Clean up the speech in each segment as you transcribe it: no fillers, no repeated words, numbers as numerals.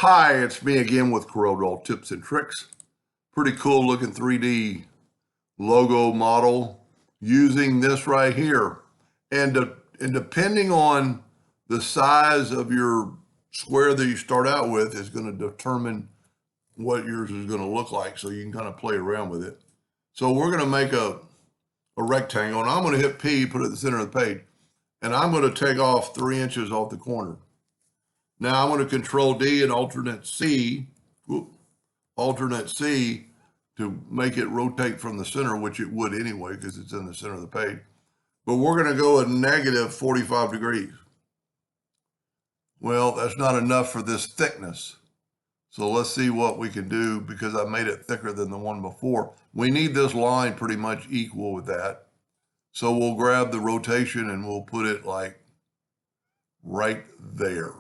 Hi, it's me again with Corel tips and tricks. Pretty cool looking 3D logo model using this right here. And depending on the size of your square that you start out with is going to determine what yours is going to look like. So you can kind of play around with it. So we're going to make a rectangle, and I'm going to hit P, put it at the center of the page, and I'm going to take off 3 inches off the corner. Now I'm going to Control D and alternate C to make it rotate from the center, which it would anyway because it's in the center of the page. But we're going to go at negative 45 degrees. Well, that's not enough for this thickness. So let's see what we can do because I made it thicker than the one before. We need this line pretty much equal with that. So we'll grab the rotation and we'll put it like right there.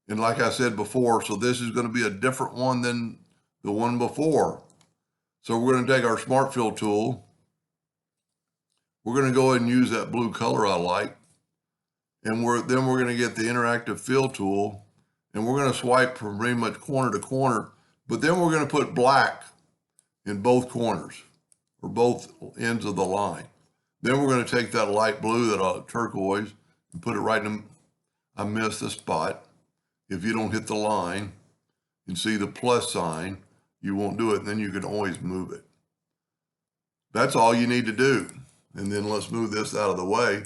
And like I said before, so this is going to be a different one than the one before. So we're going to take our Smart Fill tool. We're going to go ahead and use that blue color I like. And then we're going to get the Interactive Fill tool. And we're going to swipe from pretty much corner to corner. But then we're going to put black in both corners or both ends of the line. Then we're going to take that light blue, that turquoise, and put it right in. I missed the spot. If you don't hit the line and see the plus sign, you won't do it. Then you can always move it. That's all you need to do. And then let's move this out of the way.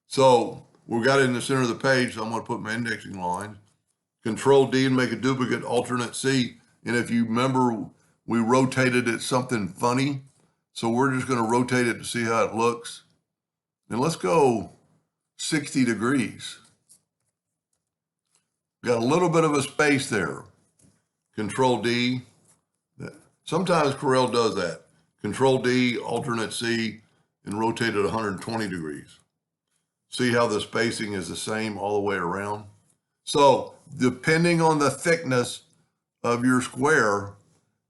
So we've got it in the center of the page. So I'm going to put my indexing lines. Control D and make a duplicate, alternate C. And if you remember, we rotated it something funny. So we're just going to rotate it to see how it looks. And let's go 60 degrees. Got a little bit of a space there. Control D. Sometimes Corel does that. Control D, alternate C, and rotate it 120 degrees. See how the spacing is the same all the way around? So depending on the thickness of your square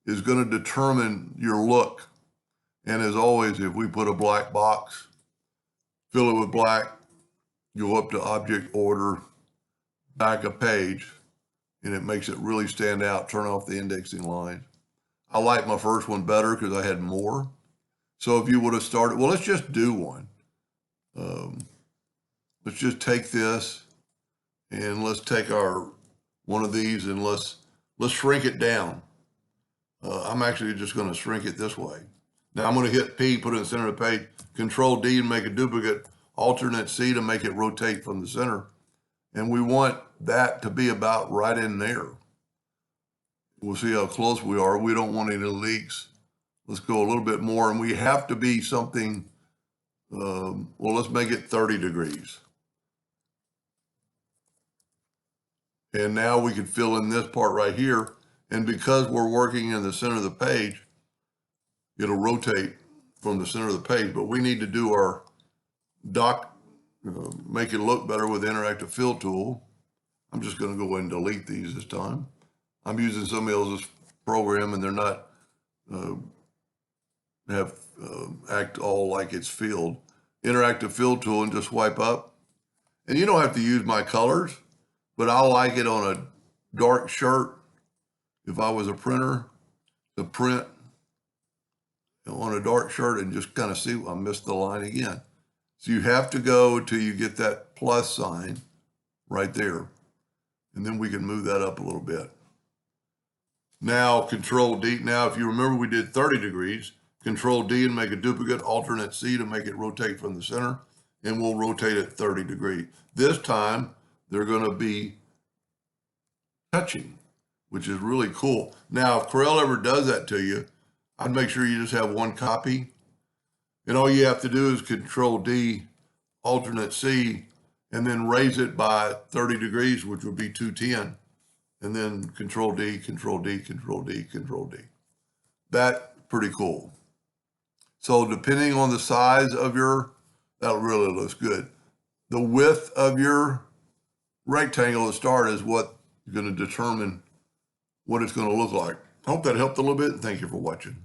is going to determine your look. And as always, if we put a black box, fill it with black, go up to Object Order, back a page, and it makes it really stand out. Turn off the indexing line. I like my first one better because I had more. So if you would have started, well, let's just do one. Let's just take this and let's take one of these and let's shrink it down. I'm actually just going to shrink it this way. Now I'm going to hit P, put it in the center of the page, Control D and make a duplicate, alternate C to make it rotate from the center. And we want that to be about right in there. We'll see how close we are. We don't want any leaks. Let's go a little bit more. And we have to be something, well, let's make it 30 degrees. And now we can fill in this part right here. And because we're working in the center of the page, it'll rotate from the center of the page. But we need to do our make it look better with the Interactive Fill tool. I'm just going to go ahead and delete these this time. I'm using somebody else's program and they're not act all like it's filled. Interactive Fill tool and just swipe up. And you don't have to use my colors, but I like it on a dark shirt. If I was a printer, to print on a dark shirt and just kind of see, I missed the line again. So you have to go till you get that plus sign right there. And then we can move that up a little bit. Now, Control D. Now, if you remember, we did 30 degrees. Control D and make a duplicate, alternate C to make it rotate from the center. And we'll rotate it 30 degrees. This time, they're going to be touching, which is really cool. Now, if Corel ever does that to you, I'd make sure you just have one copy. And all you have to do is Control D, alternate C, and then raise it by 30 degrees, which would be 210. And then Control D, Control D, Control D, Control D. That's pretty cool. So depending on the size of that really looks good. The width of your rectangle to start is what is going to determine what it's going to look like. I hope that helped a little bit. Thank you for watching.